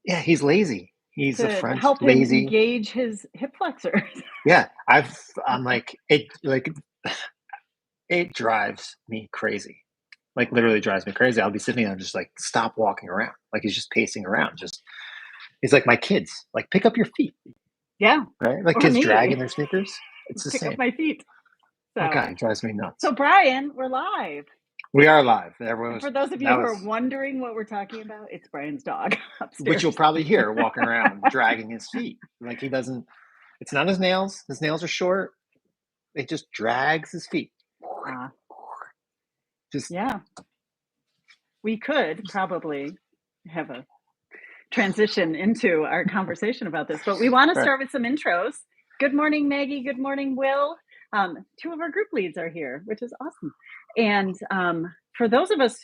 Yeah, he's lazy. He's a to French help him lazy. engage his hip flexors. Yeah, I'm like it drives me crazy. Like literally drives me crazy. I'll be sitting there and just like stop walking around. Like he's just pacing around. Just he's like my kids. Like pick up your feet, Yeah, right? Like or kids me. dragging their sneakers. It's the Pick up same. my feet. Oh So, God, it drives me nuts. so Brian, we're live. We are live. Everyone And was for those of you that who are was wondering what we're talking about, it's Brian's dog which you'll upstairs. probably hear walking around dragging his feet. Like he doesn't. It's not his nails. His nails are short. It just drags his feet. Uh, Just yeah, we could probably have a transition into our conversation about this, but we want to right. start with some intros. Good morning, Maggie. Good morning, Will. Two of our group leads are here, which is awesome. And for those of us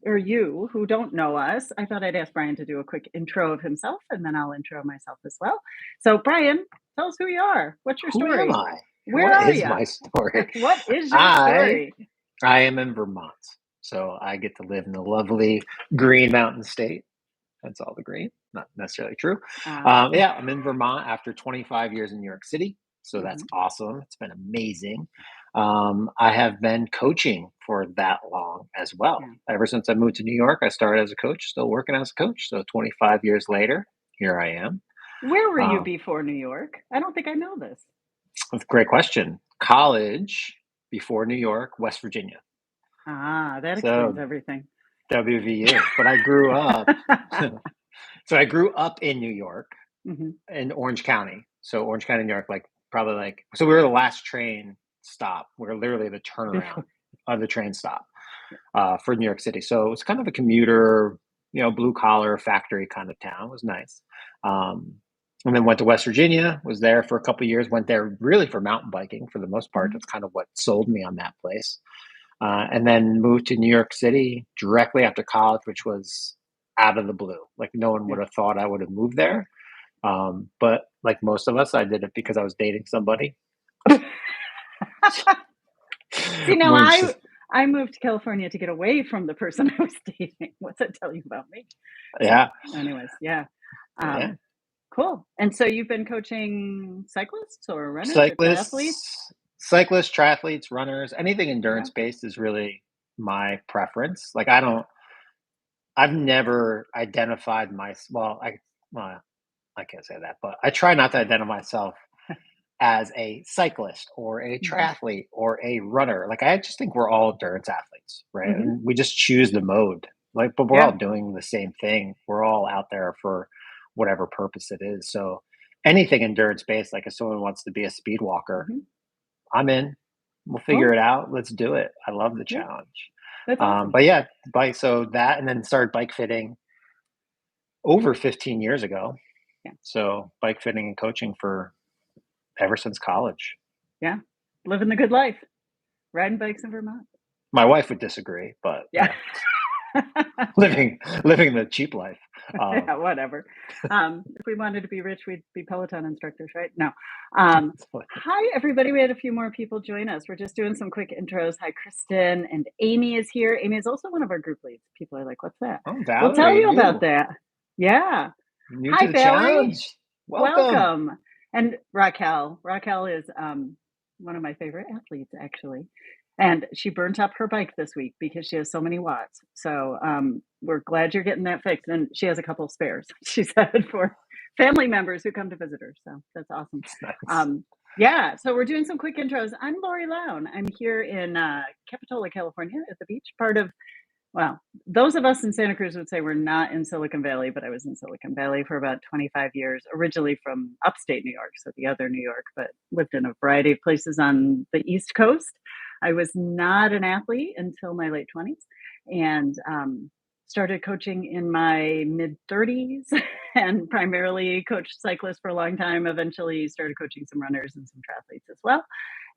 or you who don't know us, I thought I'd ask Brian to do a quick intro of himself, and then I'll intro myself as well. So, Brian, tell us who you are. What's your Who am story? I? Where What are is you? my story? What is your I story? I am in Vermont, so I get to live in the lovely Green Mountain State. That's all the green. Not necessarily true. Yeah, I'm in Vermont after 25 years in New York City, so that's Mhm. awesome. It's been amazing. I have been coaching for that long as well. Yeah. Ever since I moved to New York, I started as a coach, still working as a coach. So 25 years later, here I am. Where were you Um, before New York? I don't think I know this. that's a great question. College before New York, West Virginia. That explains So everything. WVU. But I grew up. So I grew up in New York, Hmm. in Orange County. So Orange County, New York, like probably like so we were the last train stop. We were literally the turnaround Before. of the train stop for New York City. So it was kind of a commuter, blue collar factory kind of town. It was nice. Um, and then went to West Virginia. Was there for a couple of years. Went there really for mountain biking for the most part. Mhm. That's kind of what sold me on that place. And then moved to New York City directly after college, which was out of the blue. Like no one Yeah. would have thought I would have moved there. But like most of us, I did it because I was dating somebody. See, now Which I moved to California to get away from the person I was dating. What's that tell you about me? So, yeah, anyways, yeah. yeah. Um, cool. And so you've been coaching cyclists or runners or triathletes? Cyclists, triathletes, runners, anything Yeah. endurance based is really my preference. Like I've never identified well, I can't say that, but I try not to identify myself as a cyclist or a Hmm. triathlete or a runner. Like I just think we're all endurance athletes, right? Hmm. And we just choose the mode. Like, but we're all Yeah. doing the same thing. We're all out there for whatever purpose it is. So anything endurance based, like if someone wants to be a speed walker, Hmm. I'm in. We'll figure Cool. it out. Let's do it. I love the Yeah. challenge. That's awesome. But yeah, bike. So that, and then started bike fitting over 15 years ago. Yeah. So bike fitting and coaching for ever since college. Yeah. Living the good life, riding bikes in Vermont. My wife would disagree, but Yeah. living the cheap life. Yeah, whatever. If we wanted to be rich, we'd be Peloton instructors, right? No. Hi, everybody. We had a few more people join us. We're just doing some quick intros. Hi, Kristen, and Amy is here. Amy is also one of our group leads. People are like, what's that? Oh, We'll tell Valerie, you about new, that. Yeah. new to Hi, the Valerie. challenge. Welcome. Welcome. And Raquel. Raquel is one of my favorite athletes, actually. And she burnt up her bike this week because she has so many watts. So we're glad you're getting that fixed. And she has a couple spares, she said, for family members who come to visit her. So that's awesome. It's nice. Yeah, so we're doing some quick intros. I'm Lorri Lown. I'm here in Capitola, California at the beach, part of, well, those of us in Santa Cruz would say we're not in Silicon Valley, but I was in Silicon Valley for about 25 years, originally from upstate New York, so the other New York, but lived in a variety of places on the East Coast. I was not an athlete until my late 20s and started coaching in my mid 30s and primarily coached cyclists for a long time. Eventually started coaching some runners and some triathletes as well.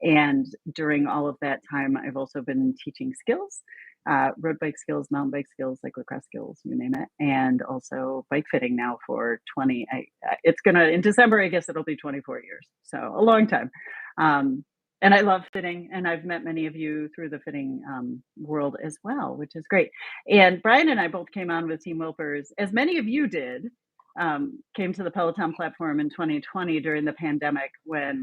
And during all of that time, I've also been teaching skills, road bike skills, mountain bike skills, cyclocross skills, you name it, and also bike fitting now for 20. It's gonna in December, I guess it'll be 24 years, so a long time. And I love fitting, and I've met many of you through the fitting world as well, which is great. And Brian and I both came on with Team Wilpers, as many of you did, came to the Peloton platform in 2020 during the pandemic when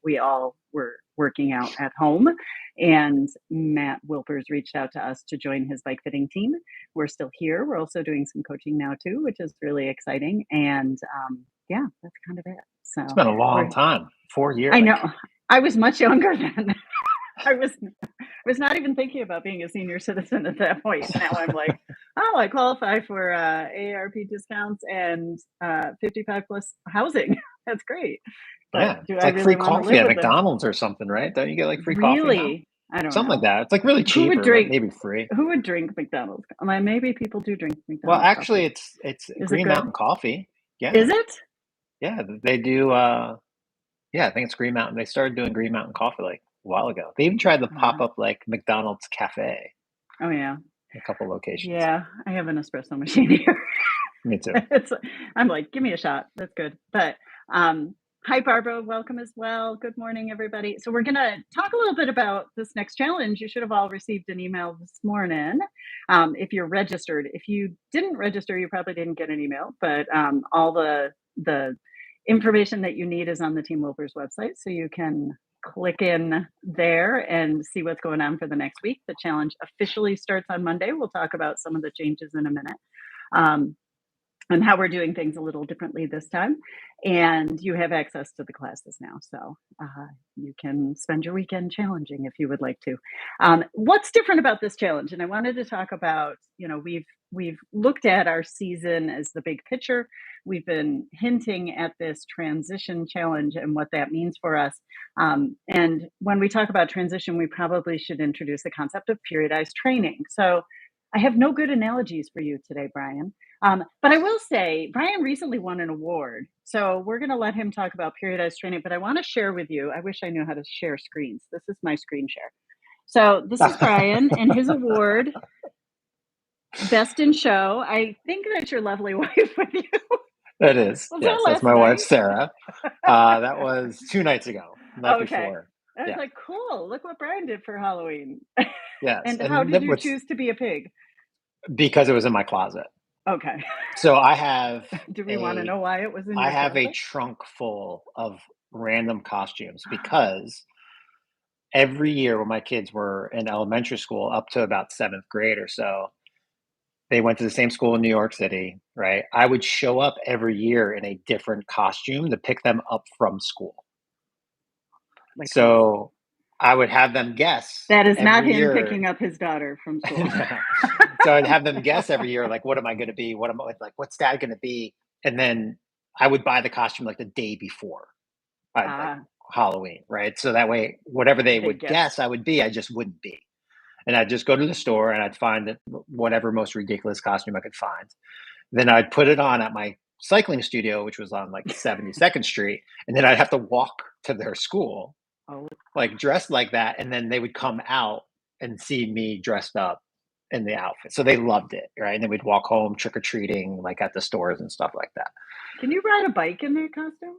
we all were working out at home. And Matt Wilpers reached out to us to join his bike fitting team. We're still here. We're also doing some coaching now too, which is really exciting. And yeah, that's kind of it. So It's been a long time, 4 years. I know. I was much younger then. I was not even thinking about being a senior citizen at that point. Now I'm like, oh, I qualify for AARP discounts and 55 plus housing. That's great. But Yeah, do it's I like really free want to coffee live at with McDonald's or something, right? Don't you get like free them? coffee now? Really? I don't Something know. like that. It's like really Who cheap, would or drink? maybe free. Who would drink McDonald's? I mean, maybe people do drink Well, McDonald's actually, coffee. it's Is it Green good? Mountain Coffee. Yeah, Is it? yeah, they do. Yeah, I think it's Green Mountain. They started doing Green Mountain Coffee like a while ago. They even tried to pop up like McDonald's Cafe. Oh yeah. A couple locations. Yeah, I have an espresso machine here. Me too. I'm like, give me a shot. That's good. But hi, Barbara. Welcome as well. Good morning, everybody. So we're going to talk a little bit about this next challenge. You should have all received an email this morning if you're registered. If you didn't register, you probably didn't get an email. But all the information that you need is on the Team Wilpers website. So you can click in there and see what's going on for the next week. The challenge officially starts on Monday. We'll talk about some of the changes in a minute. And how we're doing things a little differently this time. And you have access to the classes now. So you can spend your weekend challenging if you would like to. What's different about this challenge? And I wanted to talk about, we've looked at our season as the big picture. We've been hinting at this transition challenge and what that means for us. And when we talk about transition, we probably should introduce the concept of periodized training. So I have no good analogies for you today, Brian. But I will say, Brian recently won an award. So we're going to let him talk about periodized training. But I want to share with you, I wish I knew how to share screens. This is my screen share. So this is Brian and his award, Best in Show. I think that's your lovely wife with you. That is. Yes, that's my wife, Sarah. That was 2 nights ago. Night before. I was like, cool. Look what Brian did for Halloween. Yes. And how did you choose to be a pig? Because it was in my closet. Okay. So I have. Do we want to know why it was in your closet? I have a trunk full of random costumes because every year when my kids were in elementary school up to about 7th grade or so, they went to the same school in New York City, right? I would show up every year in a different costume to pick them up from school. So I would have them guess. That is not him picking up his daughter from school. So I'd have them guess every year, like, what am I going to be? What's dad going to be? And then I would buy the costume like the day before like Halloween, right? So that way, whatever they would guess I would be, I just wouldn't be. And I'd just go to the store and I'd find whatever most ridiculous costume I could find. Then I'd put it on at my cycling studio, which was on like 72nd Street. And then I'd have to walk to their school, like dressed like that. And then they would come out and see me dressed up in the outfit. So they loved it, right? And then we'd walk home trick-or-treating, like at the stores and stuff like that. Can you ride a bike in that costume?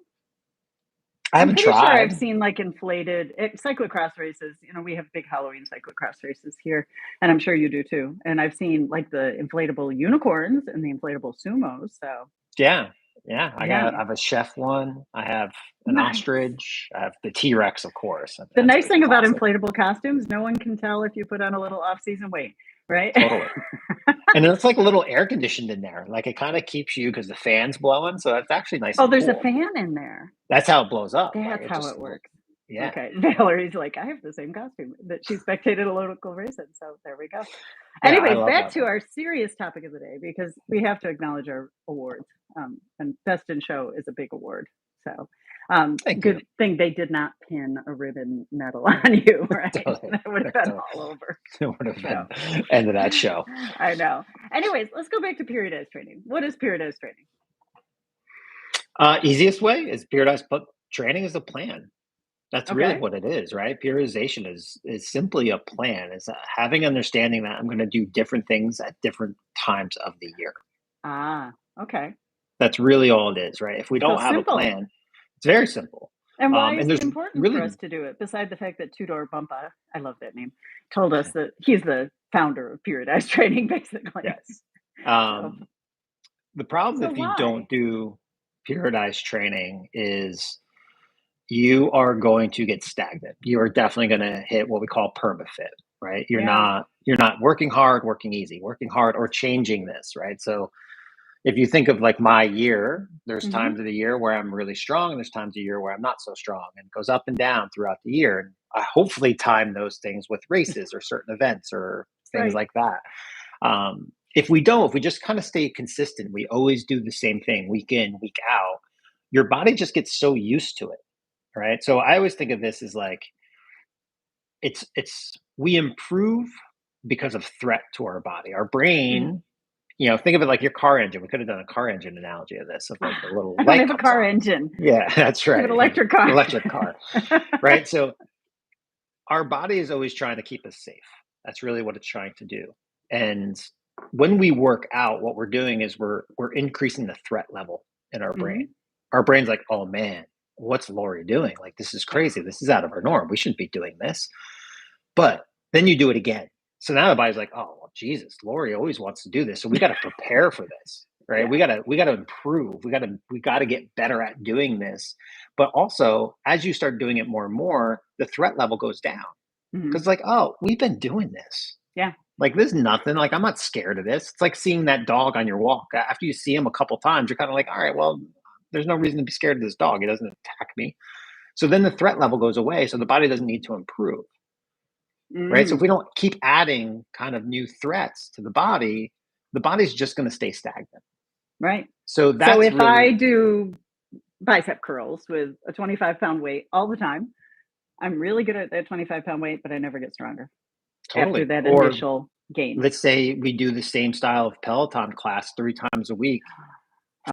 I haven't tried. Sure I've seen like inflated cyclocross races. We have big Halloween cyclocross races here, and I'm sure you do too. And I've seen like the inflatable unicorns and the inflatable sumos. So yeah. I have a chef one. I have an ostrich. I have the T-Rex, of course. The nice thing about inflatable costumes, no one can tell if you put on a little off-season weight, right? Totally. And it's like a little air conditioned in there. Like it kind of keeps you because the fan's blowing. So that's actually nice. Oh, there's a fan in there. That's how it blows up. That's how it works. Yeah. Okay. Valerie's like, I have the same costume that she spectated a local race in. So there we go. Anyways, back to our serious topic of the day, because we have to acknowledge our awards. And Best in Show is a big award. So good thing they did not pin a ribbon medal on you, right? That would have been all over. It would have been end of that show. I know. Anyways, let's go back to periodized training. What is periodized training? Easiest way is periodized training is a plan. That's really what it is, right? Periodization is simply a plan. It's having understanding that I'm going to do different things at different times of the year. Okay. That's really all it is, right? If we don't have a plan, it's very simple. And why is it important for us to do it? Beside the fact that Tudor Bumpa, I love that name, told us that he's the founder of periodized training, basically. Yes. The problem So if you why? don't do periodized training is you are going to get stagnant. You are definitely going to hit what we call permafit, right? Yeah. You're not working hard, working easy, working hard or changing this, right? So if you think of like my year, there's Hmm. times of the year where I'm really strong, and there's times of the year where I'm not so strong, and it goes up and down throughout the year. And I hopefully time those things with races or certain events or things Right. like that. If we don't, if we just kind of stay consistent, we always do the same thing week in, week out, your body just gets so used to it, right? So I always think of this as like it's we improve because of threat to our body. Our Mm. brain, think of it like your car engine. We could have done a car engine analogy of this, of like the little I don't light have a comes car on. engine. Yeah, that's I have right. an electric car. Electric car, right? So our body is always trying to keep us safe. That's really what it's trying to do. And when we work out, what we're doing is we're increasing the threat level in our brain. Hmm. Our brain's like, oh man, what's Lori doing? Like this is Yeah. crazy. This is out of our norm. We shouldn't be doing this. But then you do it again. So now the body's like, oh well, Jesus, Lori always wants to do this. So we got to prepare for this. Right. Yeah. We gotta improve. We gotta get better at doing this. But also as you start doing it more and more, the threat level goes down. Hmm. Because like, oh, we've been doing this. Yeah. Like, there's nothing. Like, I'm not scared of this. It's like seeing that dog on your walk. After you see him a couple times, you're kind of like, all right, well, there's no reason to be scared of this dog. It doesn't attack me. So then the threat level goes away. So the body doesn't need to improve, right? So if Mm. we don't keep adding kind of new threats to the body's just going to stay stagnant. Right. So So that's if I really do bicep curls with a 25-pound weight all the time, I'm really good at that 25-pound weight, but I never get stronger after totally. that Or initial gain. let's say we do the same style of Peloton class 3 times a week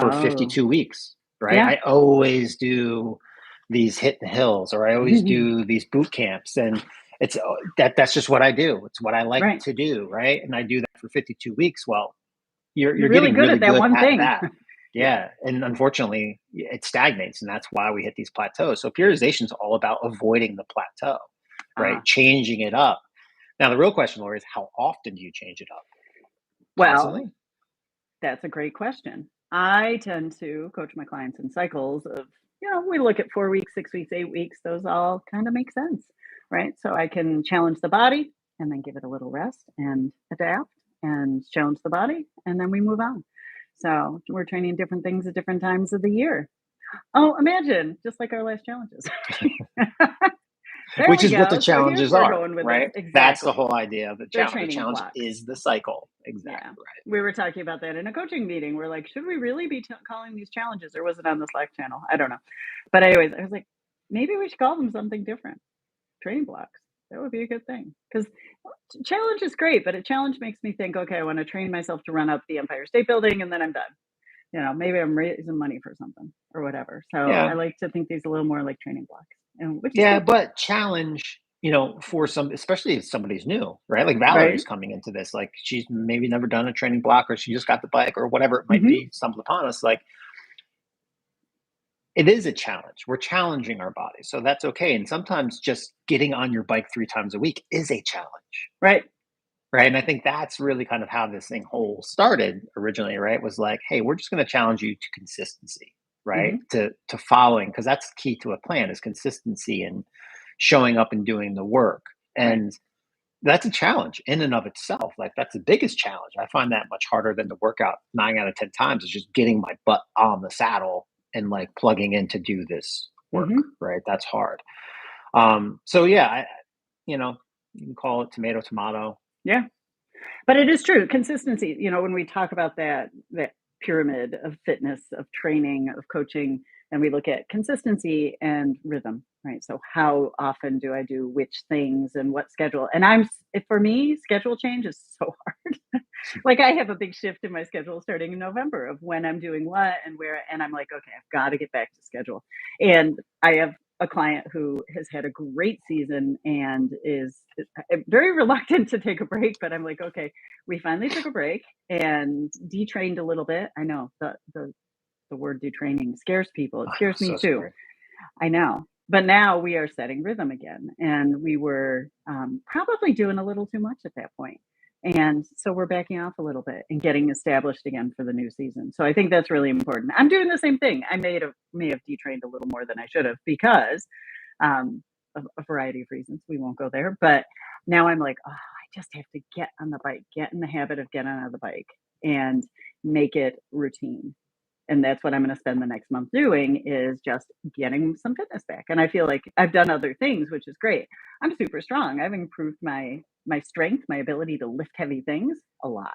for Oh, 52 weeks, right? yeah. I always do these hit and hills, or I always do these boot camps, and that's just what I do. It's what I like Right. to do, right? And I do that for 52 weeks. Well, you're You're really getting good really at that good one at thing. that. Yeah. Yeah, and unfortunately, it stagnates, and that's why we hit these plateaus. So periodization is all about avoiding the plateau, right? Ah, Changing it up. Now, the real question, Laura, is how often do you change it up? well, Constantly? that's a great question. I tend to coach my clients in cycles of, we look at 4 weeks, 6 weeks, 8 weeks. Those all kind of make sense, right? So I can challenge the body and then give it a little rest and adapt and challenge the body and then we move on. So we're training different things at different times of the year. Oh, imagine just like our last challenges. There Which we is what the go. So here's challenges where we're are, going with this. right? That's the Exactly. whole idea of the They're challenge. The training challenge blocks. is the cycle. Yeah. Exactly right. We were talking about that in a coaching meeting. We're like, should we really be calling these challenges or was it on the Slack channel? I don't know. But, anyways, I was like, maybe we should call them something different. Training blocks. That would be a good thing. Because challenge is great, but a challenge makes me think, okay, I want to train myself to run up the Empire State Building and then I'm done. Maybe I'm raising money for something or whatever. So I Yeah. like to think these a little more like training blocks, and which is Yeah. good. But challenge, for some, especially if somebody's new, right? Like Right. Valerie's coming into this, like she's maybe never done a training block or she just got the bike or whatever it might Hmm. be, stumbled upon us. Like it is a challenge. We're challenging our bodies. So that's okay. And sometimes just getting on your bike 3 times a week is a challenge. Right. Right. And I think that's really kind of how this thing whole started originally, right? Was like, hey, we're just going to challenge you to consistency, right? Hmm. To following, because that's key to a plan is consistency and showing up and doing the work. Right. And that's a challenge in and of itself. Like that's the biggest challenge. I find that much harder than to work out 9 out of 10 times is just getting my butt on the saddle and like plugging in to do this work, Hmm. right? That's hard. So yeah, you know, you can call it tomato, tomato. Yeah. But it is true, consistency, when we talk about that pyramid of fitness, of training, of coaching, and we look at consistency and rhythm, right? So how often do I do which things and what schedule? And for me, schedule change is so hard. Like I have a big shift in my schedule starting in November of when I'm doing what and where, and I'm like, okay, I've got to get back to schedule. And I have a client who has had a great season and is very reluctant to take a break, but I'm like, okay, we finally took a break and detrained a little bit. I know the word detraining scares people. It scares me So too. scary. I know. But now we are setting rhythm again. And we were probably doing a little too much at that point. And so we're backing off a little bit and getting established again for the new season. So I think that's really important. I'm doing the same thing. I may have detrained a little more than I should have because of a variety of reasons. We won't go there. But now I'm like, oh, I just have to get on the bike, get in the habit of getting on the bike and make it routine. And that's what I'm going to spend the next month doing, is just getting some fitness back. And I feel like I've done other things, which is great. I'm super strong. I've improved my strength, my ability to lift heavy things a lot.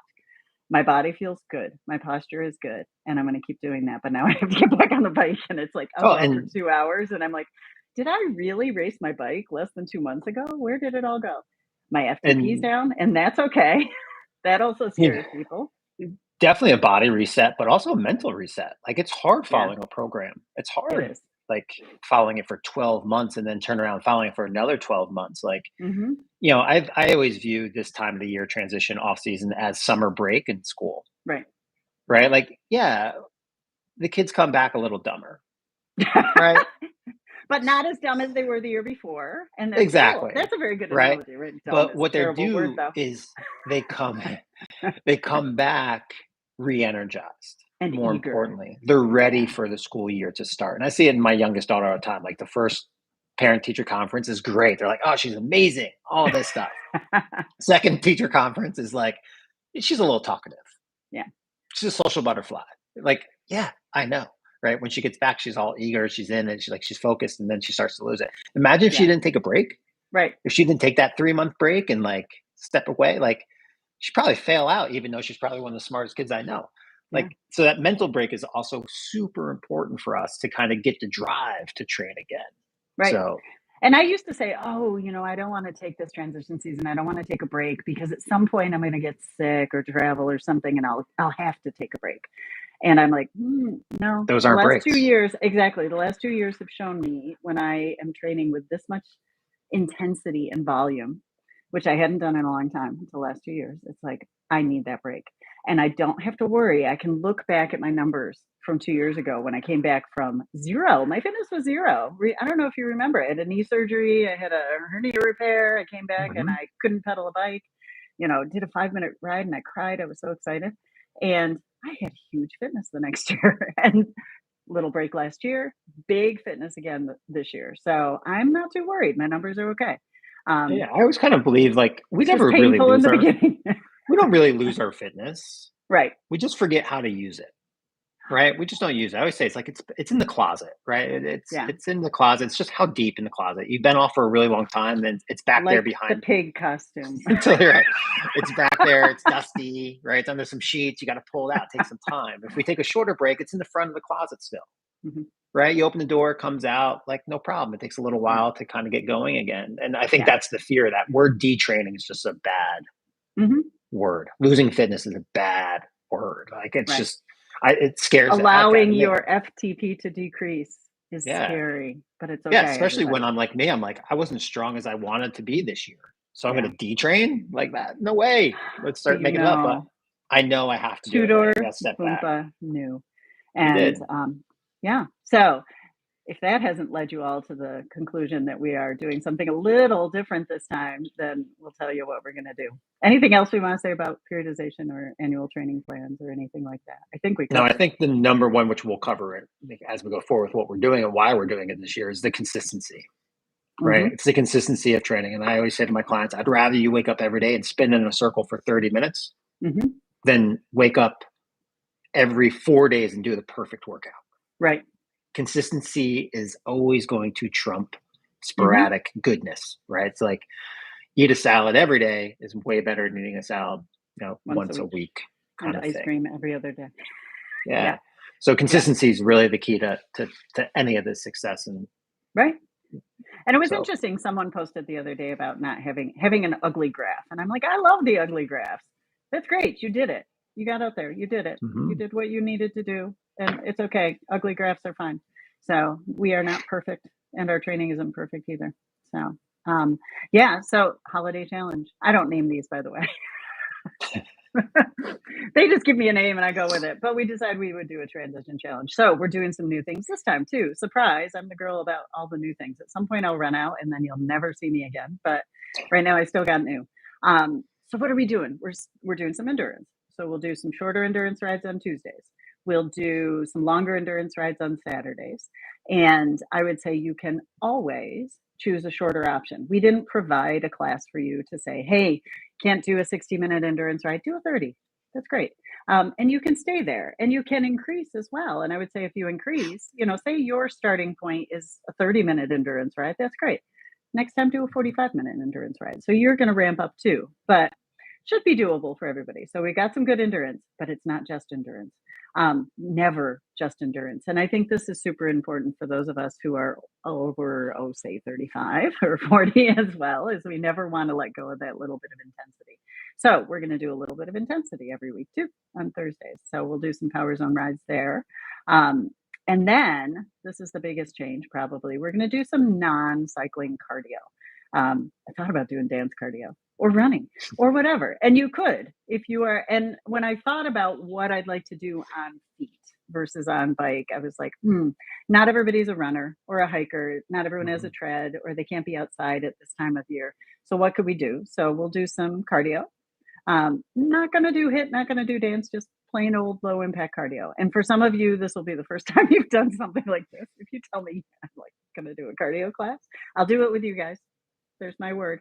My body feels good. My posture is good. And I'm going to keep doing that. But now I have to get back on the bike. And it's like, I'll go for 2 hours. And I'm like, did I really race my bike less than 2 months ago? Where did it all go? My FTP's down, and that's okay. That also scares people. Definitely a body reset, but also a mental reset. Like, it's hard following a program. It's hard, It is. like, following it for 12 months and then turn around following it for another 12 months. Like, Mm-hmm. you know, I always view this time of the year transition off season as summer break in school. Right. Right. Like, yeah, the kids come back a little dumber. Right. But not as dumb as they were the year before. And that's Exactly. cool. That's a very good Right. analogy, right? Dumb But is what a they terrible word, do though. is they come back re-energized. And More eager. importantly, they're ready for the school year to start. And I see it in my youngest daughter all the time. Like, the first parent teacher conference is great. They're like, oh, she's amazing, all this stuff. Second teacher conference is like, she's a little talkative. Yeah. She's a social butterfly. Like, yeah, I know. Right. When she gets back, she's all eager. She's in and she's focused, and then she starts to lose it. Imagine if she didn't take a break. Right. If she didn't take that 3-month break and like step away, like, she'd probably fail out, even though she's probably one of the smartest kids I know. Like, so that mental break is also super important for us to kind of get the drive to train again. Right. So, and I used to say, oh, I don't want to take this transition season. I don't want to take a break because at some point I'm going to get sick or travel or something, and I'll have to take a break. And I'm like, no. Those aren't breaks. The last 2 years, exactly. The last 2 years have shown me, when I am training with this much intensity and volume, which I hadn't done in a long time, the last 2 years, it's like, I need that break. And I don't have to worry. I can look back at my numbers from 2 years ago when I came back from 0. My fitness was 0. I don't know if you remember. I had a knee surgery. I had a hernia repair. I came back and I couldn't pedal a bike. Did a 5-minute ride and I cried. I was so excited. And I had huge fitness the next year, and little break last year, big fitness again this year. So I'm not too worried. My numbers are okay. Yeah, I always kind of believe, like, we it's never just really painful in lose the our, beginning. we don't really lose our fitness. Right. We just forget how to use it. Right. We just don't use it. I always say it's like, it's in the closet, right? It's in the closet. It's just how deep in the closet. You've been off for a really long time, and it's back Like there behind the pig costume. Right. It's back there. It's dusty, right? It's under some sheets. You got to pull it out. It takes some time. If we take a shorter break, it's in the front of the closet still. Mhm. Right. You open the door, it comes out, like, no problem. It takes a little while to kind of get going again. And I think that's the fear. That word detraining is just a bad word. Losing fitness is a bad word. Like, it's just, it scares allowing your FTP to decrease is scary, but it's okay. Yeah, especially when I'm like me. I'm like, I wasn't as strong as I wanted to be this year, so I'm going to detrain like that. No way. Let's start making it up. But I know I have to do Tudor it. Step back. knew, and So if that hasn't led you all to the conclusion that we are doing something a little different this time, then we'll tell you what we're going to do. Anything else we want to say about periodization or annual training plans or anything like that? I think we covered. No, I think the number one, which we'll cover it as we go forward with what we're doing and why we're doing it this year, is the consistency. Right? It's the consistency of training. And I always say to my clients, I'd rather you wake up every day and spin in a circle for 30 minutes than wake up every 4 days and do the perfect workout. Right. Consistency is always going to trump sporadic goodness, right? It's like, eat a salad every day is way better than eating a salad, once a week kind of ice thing. Cream every other day. Yeah. So consistency is really the key to any of this success. And right. And it was interesting. Someone posted the other day about not having an ugly graph. And I'm like, I love the ugly graphs. That's great. You did it. You got out there. You did it. You did what you needed to do. And it's okay. Ugly graphs are fine. So we are not perfect, and our training isn't perfect either. So, so holiday challenge. I don't name these, by the way. They just give me a name and I go with it. But we decided we would do a transition challenge. So we're doing some new things this time too. Surprise. I'm the girl about all the new things. At some point I'll run out and then you'll never see me again. But right now I still got new. So what are we doing? We're doing some endurance. So we'll do some shorter endurance rides on Tuesdays. We'll do some longer endurance rides on Saturdays. And I would say you can always choose a shorter option. We didn't provide a class for you to say, hey, can't do a 60-minute endurance ride, do a 30. That's great. And you can stay there and you can increase as well. And I would say if you increase, say your starting point is a 30-minute endurance ride, that's great. Next time, do a 45-minute endurance ride. So you're going to ramp up too, but should be doable for everybody. So we got some good endurance, but it's not just endurance. Never just endurance. And I think this is super important for those of us who are over, say 35 or 40 as well, is we never want to let go of that little bit of intensity. So we're going to do a little bit of intensity every week too on Thursdays. So we'll do some power zone rides there. And then this is the biggest change probably. We're going to do some non-cycling cardio. I thought about doing dance cardio or running or whatever. And you could if you are. And when I thought about what I'd like to do on feet versus on bike, I was like, not everybody's a runner or a hiker. Not everyone has a tread, or they can't be outside at this time of year. So what could we do? So we'll do some cardio. Not going to do HIIT, not going to do dance, just plain old low impact cardio. And for some of you, this will be the first time you've done something like this. If you tell me I'm like going to do a cardio class, I'll do it with you guys. There's my word.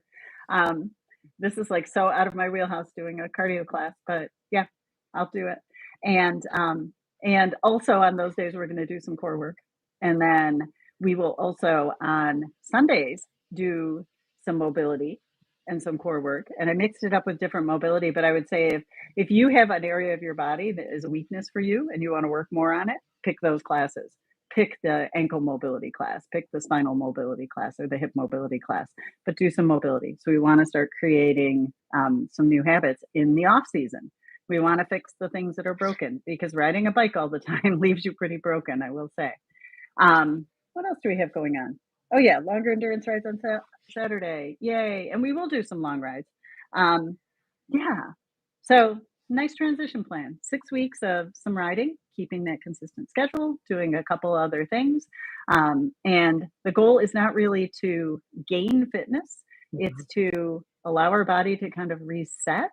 This is like so out of my wheelhouse doing a cardio class, but yeah, I'll do it. And also on those days, we're going to do some core work. And then we will also on Sundays do some mobility and some core work. And I mixed it up with different mobility, but I would say if you have an area of your body that is a weakness for you and you want to work more on it, pick those classes. Pick the ankle mobility class, pick the spinal mobility class or the hip mobility class, but do some mobility. So we want to start creating some new habits in the off season. We want to fix the things that are broken, because riding a bike all the time leaves you pretty broken, I will say. What else do we have going on? Oh yeah, longer endurance rides on Saturday. Yay. And we will do some long rides. Yeah. So nice transition plan. 6 weeks of some riding, keeping that consistent schedule, doing a couple other things. And the goal is not really to gain fitness. It's to allow our body to kind of reset.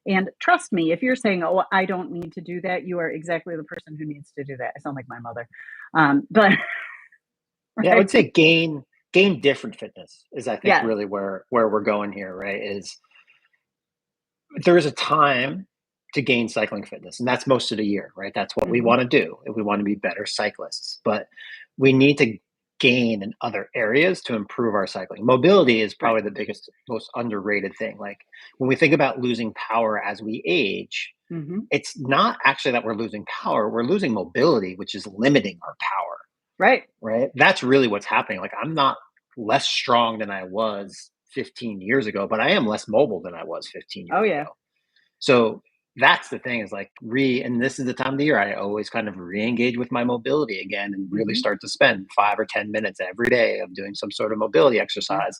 And trust me, if you're saying, oh, I don't need to do that, you are exactly the person who needs to do that. I sound like my mother. But yeah, I would say gain different fitness is, I think, yes. really where we're going here, right? Is there is a time to gain cycling fitness, and that's most of the year, right? That's what we want to do if we want to be better cyclists. But we need to gain in other areas to improve our cycling. Mobility is probably the biggest, most underrated thing. Like when we think about losing power as we age, it's not actually that we're losing power, we're losing mobility, which is limiting our power. Right. That's really what's happening. Like I'm not less strong than I was 15 years ago, but I am less mobile than I was 15 years ago. So that's the thing, is like and this is the time of the year I always kind of re-engage with my mobility again and really start to spend 5 or 10 minutes every day of doing some sort of mobility exercise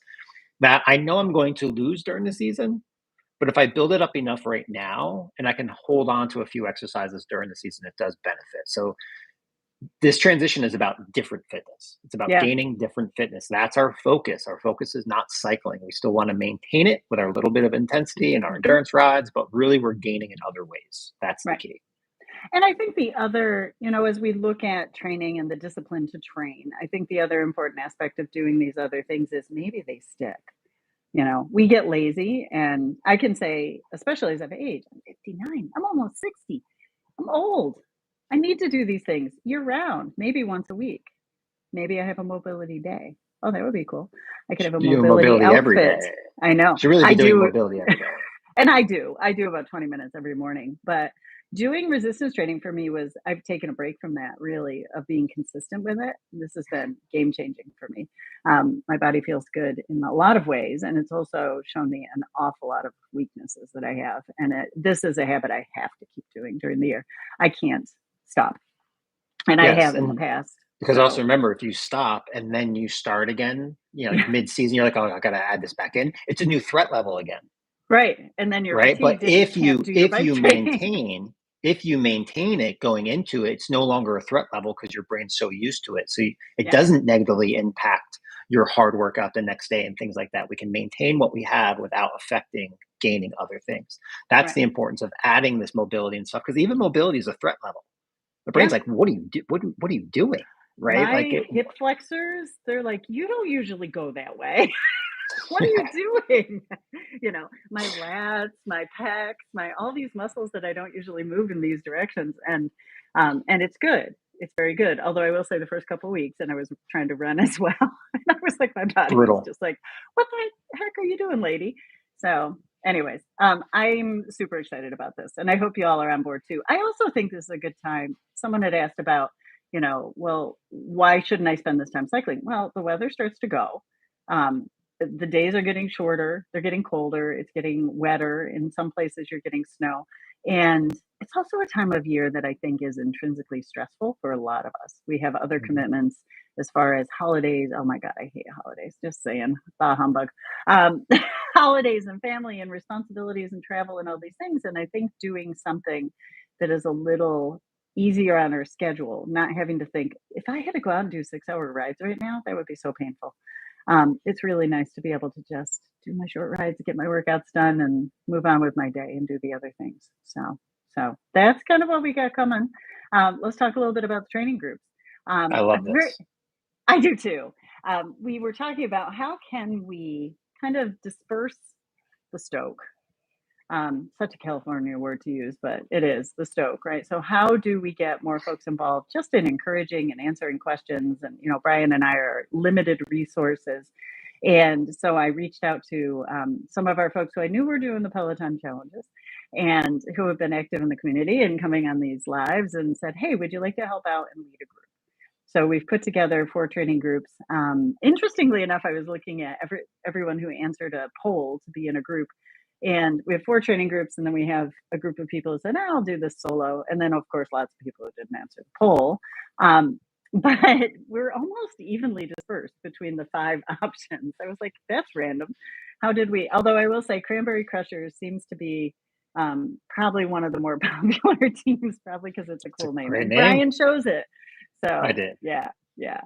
that I know I'm going to lose during the season. But if I build it up enough right now and I can hold on to a few exercises during the season, it does benefit. So this transition is about different fitness. It's about gaining different fitness. That's our focus. Our focus is not cycling. We still want to maintain it with our little bit of intensity and our endurance rides, but really we're gaining in other ways. That's the key. And I think the other, as we look at training and the discipline to train, I think the other important aspect of doing these other things is maybe they stick. We get lazy, and I can say, especially as I've aged, I'm 59, I'm almost 60, I'm old. I need to do these things year round, maybe once a week. Maybe I have a mobility day. Oh, that would be cool. I could have a mobility outfit. Every day. I know. Should really be doing mobility every day. And I do about 20 minutes every morning. But doing resistance training for me was, I've taken a break from that, really, of being consistent with it. This has been game changing for me. My body feels good in a lot of ways, and it's also shown me an awful lot of weaknesses that I have. And this is a habit I have to keep doing during the year. I can't stop. And I have in the past. Because also remember, if you stop and then you start again, mid-season, you're like, oh, I got to add this back in. It's a new threat level again. Right. And then you're right. But if you maintain it going into it, it's no longer a threat level because your brain's so used to it. So it doesn't negatively impact your hard workout the next day and things like that. We can maintain what we have without affecting gaining other things. That's the Right. importance of adding this mobility and stuff, because even mobility is a threat level. The brain's Yeah. like, what are you what are you doing? Right? Like My it. hip flexors, they're like, you don't usually go that way. What are you doing? My lats, my pecs, my all these muscles that I don't usually move in these directions, and it's good. It's very good. Although I will say the first couple of weeks, and I was trying to run as well, and I was like, my body was Brutal. just like, "What the heck are you doing, lady?" So, anyways, I'm super excited about this, and I hope you all are on board too. I also think this is a good time. Someone had asked about, well, why shouldn't I spend this time cycling? Well, the weather starts to go. Um, the days are getting shorter, they're getting colder, it's getting wetter. In some places, you're getting snow. And it's also a time of year that I think is intrinsically stressful for a lot of us. We have other Mhm. commitments as far as holidays. Oh my God, I hate holidays. Just saying, bah humbug. Holidays and family and responsibilities and travel and all these things. And I think doing something that is a little easier on our schedule, not having to think, if I had to go out and do 6 hour rides right now, that would be so painful. It's really nice to be able to just do my short rides, get my workouts done, and move on with my day and do the other things. So that's kind of what we got coming. Let's talk a little bit about the training groups. I love I'm very, this. I do too. We were talking about how can we kind of disperse the stoke. Such a California word to use, but it is the stoke, right? So how do we get more folks involved just in encouraging and answering questions? And, Brian and I are limited resources. And so I reached out to some of our folks who I knew were doing the Peloton challenges and who have been active in the community and coming on these lives and said, hey, would you like to help out and lead a group? So we've put together 4 training groups. Interestingly enough, I was looking at everyone who answered a poll to be in a group, and we have 4 training groups, and then we have a group of people who said, I'll do this solo. And then, of course, lots of people who didn't answer the poll. But we're almost evenly dispersed between the 5 options. I was like, that's random. How did we? Although I will say, Cranberry Crushers seems to be probably one of the more popular teams, probably because it's a It's a cool name. great And name. Brian chose it. I So, did. yeah.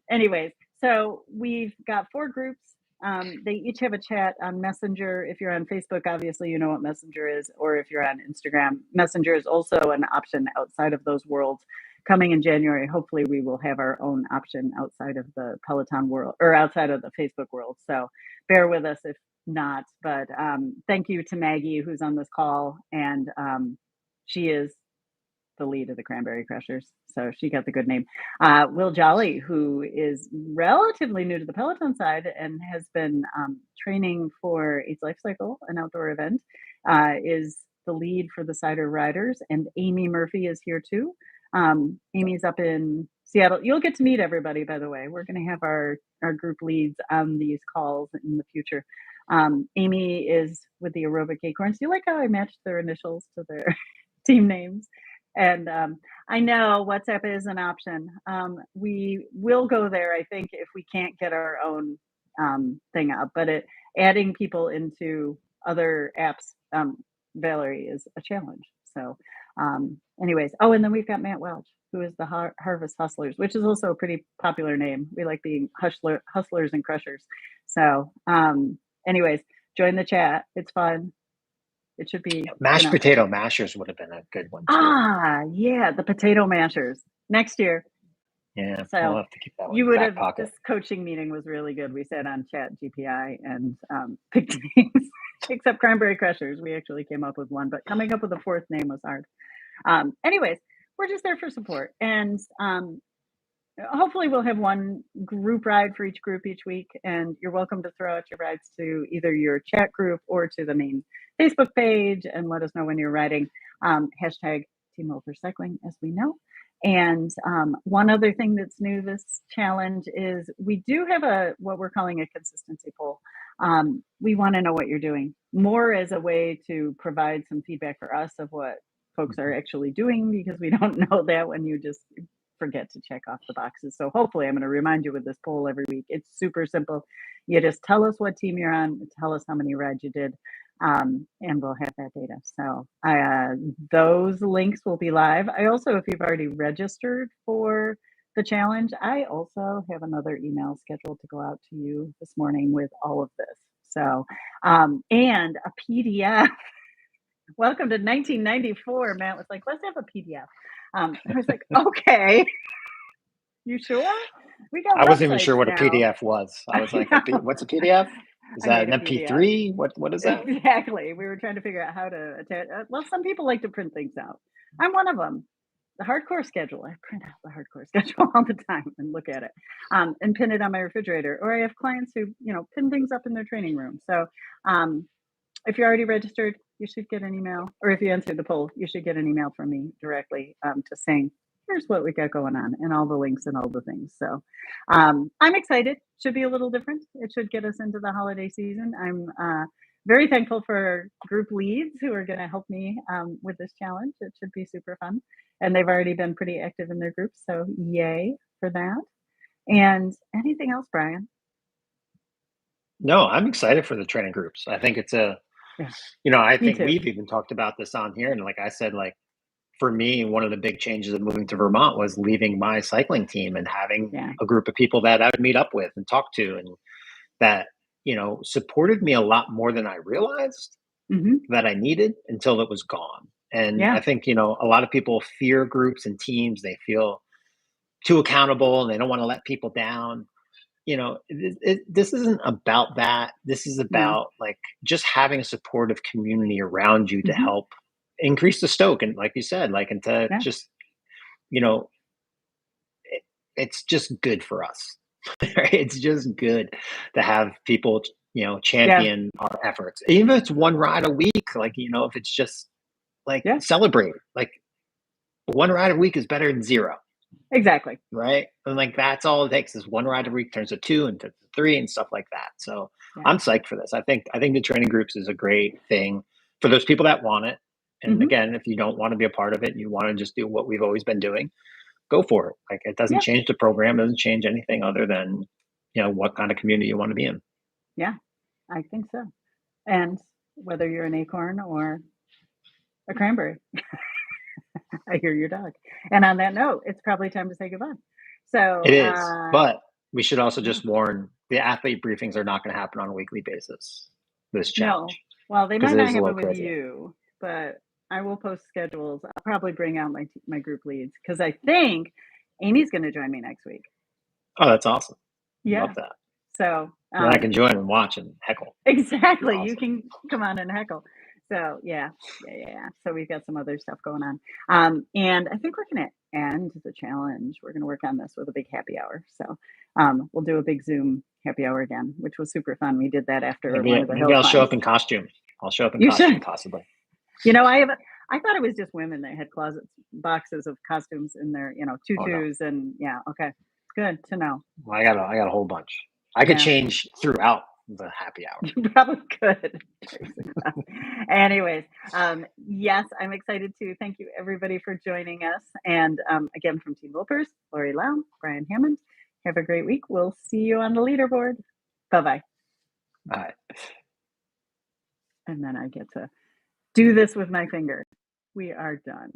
Anyways, so we've got 4 groups. They each have a chat on Messenger. If you're on Facebook, obviously you know what Messenger is, or if you're on Instagram, Messenger is also an option outside of those worlds. Coming in January, hopefully we will have our own option outside of the Peloton world or outside of the Facebook world. So bear with us if not. But thank you to Maggie, who's on this call, and she is the lead of the Cranberry Crushers. So she got the good name. Will Jolly, who is relatively new to the Peloton side and has been training for Age Life Cycle, an outdoor event, is the lead for the Cider Riders. And Amy Murphy is here too. Amy's up in Seattle. You'll get to meet everybody, by the way. We're going to have our group leads on these calls in the future. Amy is with the Aerobic Acorns. Do you like how I matched their initials to their team names? And I know WhatsApp is an option. We will go there, I think, if we can't get our own thing up. But adding people into other apps, Valerie, is a challenge. So, anyways, and then we've got Matt Welch, who is the Harvest Hustlers, which is also a pretty popular name. We like being hustlers and crushers. So, anyways, join the chat. It's fun. It should be, Mashed potato mashers would have been a good one too. Yeah, the potato mashers next year. Yeah, So I'll have to keep that one you in would the have. back pocket. This coaching meeting was really good. We sat on Chat GPI and picked names, except Cranberry Crushers. We actually came up with one, but coming up with a 4th name was hard. Anyways, we're just there for support, and hopefully we'll have one group ride for each group each week, and you're welcome to throw out your rides to either your chat group or to the main Facebook page and let us know when you're riding. Hashtag Team Wilpers Cycling, as we know. And one other thing that's new this challenge is we do have what we're calling a consistency poll. We want to know what you're doing, more as a way to provide some feedback for us of what folks are actually doing, because we don't know that when you just forget to check off the boxes. So hopefully I'm going to remind you with this poll every week. It's super simple. You just tell us what team you're on, tell us how many rides you did, and we'll have that data. So those links will be live. I also, if you've already registered for the challenge, I also have another email scheduled to go out to you this morning with all of this. So, and a PDF. Welcome to 1994. Matt was like, let's have a PDF. I was like, okay. You sure? We got I wasn't even websites sure what a now. PDF was. I was like, what's a PDF? Is I that made an a PDF. MP3? What is that? Exactly. We were trying to figure out how to attach. Well, some people like to print things out. I'm one of them. The hardcore schedule. I print out the hardcore schedule all the time and look at it, and pin it on my refrigerator. Or I have clients who, pin things up in their training room. So, if you're already registered, you should get an email. Or if you answered the poll, you should get an email from me directly, to saying, here's what we got going on and all the links and all the things. So, I'm excited. Should be a little different. It should get us into the holiday season. I'm very thankful for group leads who are going to help me with this challenge. It should be super fun. And they've already been pretty active in their groups. So yay for that. And anything else, Brian? No, I'm excited for the training groups. I think it's I Me think too. we've even talked about this on here. And like I said, like for me, one of the big changes of moving to Vermont was leaving my cycling team and having Yeah. a group of people that I would meet up with and talk to, and that, supported me a lot more than I realized hmm that I needed until it was gone. And Yeah. I think, a lot of people fear groups and teams. They feel too accountable and they don't want to let people down. This isn't about that. This is No. about like just having a supportive community around you to hmm help increase the stoke. And like you said, like, and to Yeah. just, you know, it's just good for us. Right? It's just good to have people, Yeah. champion our efforts. Even if it's one ride a week, like, if it's just like Yeah. celebrate, like one ride a week is better than zero. Exactly. Right? And like that's all it takes is one ride a week turns to two and to three and stuff like that. So Yeah. I'm psyched for this. I think the training groups is a great thing for those people that want it. And hmm again, if you don't want to be a part of it, you want to just do what we've always been doing, go for it. Like it doesn't Yeah. change the program, doesn't change anything other than, what kind of community you want to be in. Yeah. I think so. And whether you're an acorn or a cranberry, I hear your dog. And on that note, it's probably time to say goodbye. So, It is. But we should also yeah. just warn the athlete briefings are not going to happen on a weekly basis, this No. challenge, Well, they because might it not is a little happen with crazy. you, but I will post schedules. I'll probably bring out my group leads because I think Amy's going to join me next week. Oh, that's awesome. Yeah. Love that. So, Then I can join and watch and heckle. exactly. You Awesome. can come on and heckle. So yeah. So we've got some other stuff going on. And I think we're gonna end the challenge. We're gonna work on this with a big happy hour. So we'll do a big Zoom happy hour again, which was super fun. We did that after one of the hill Maybe I'll show climbs. up in costume. I'll show up in You costume, should. possibly. I thought it was just women that had closets, boxes of costumes in their, Oh no, tutus and yeah, okay. Good to know. well, I got a whole bunch. I could Yeah. change throughout the happy hour. You probably could. Anyways, yes, I'm excited to thank you everybody for joining us. And again, from Team Wilpers, Lorri, Lown, Brian Hammond. Have a great week. We'll see you on the leaderboard. Bye-bye. All right. And then I get to do this with my finger. We are done.